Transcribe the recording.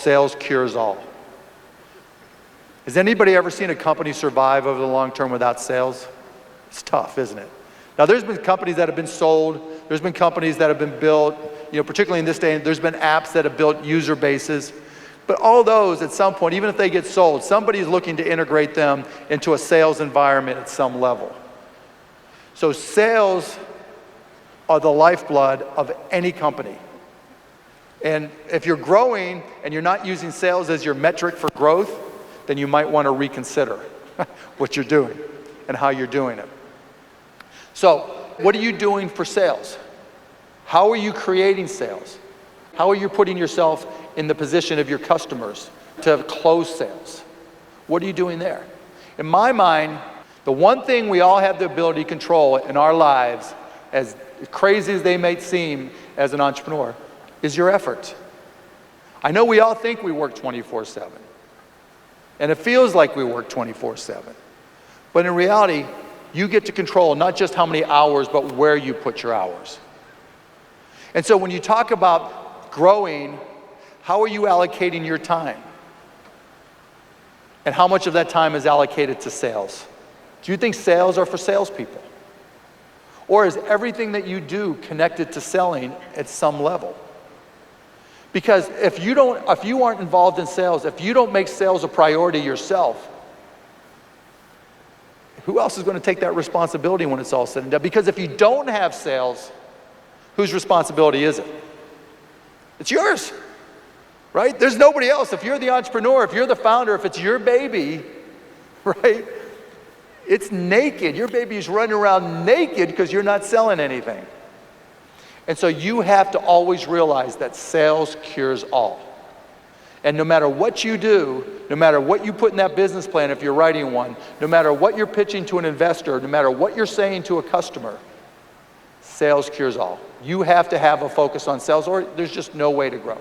sales cures all. Has anybody ever seen a company survive over the long term without sales? It's tough, isn't it? Now, there's been companies that have been sold. There's been companies that have been built, particularly in this day, there's been apps that have built user bases. But all those, at some point, even if they get sold, somebody's looking to integrate them into a sales environment at some level. So sales are the lifeblood of any company. And if you're growing and you're not using sales as your metric for growth, then you might want to reconsider what you're doing and how you're doing it. So, what are you doing for sales? How are you creating sales? How are you putting yourself in the position of your customers to close sales? What are you doing there? In my mind, the one thing we all have the ability to control in our lives, as crazy as they may seem as an entrepreneur, is your effort. I know we all think we work 24/7. And it feels like we work 24/7. But in reality, you get to control not just how many hours, but where you put your hours. And so when you talk about growing, how are you allocating your time? And how much of that time is allocated to sales? Do you think sales are for salespeople? Or is everything that you do connected to selling at some level? Because if you aren't involved in sales, if you don't make sales a priority yourself, who else is going to take that responsibility when it's all said and done? Because if you don't have sales, whose responsibility is it? It's yours, right? There's nobody else. If you're the entrepreneur, if you're the founder, if it's your baby, right? It's naked. Your baby's running around naked because you're not selling anything. And so you have to always realize that sales cures all. And no matter what you do, no matter what you put in that business plan if you're writing one, no matter what you're pitching to an investor, no matter what you're saying to a customer, sales cures all. You have to have a focus on sales or there's just no way to grow.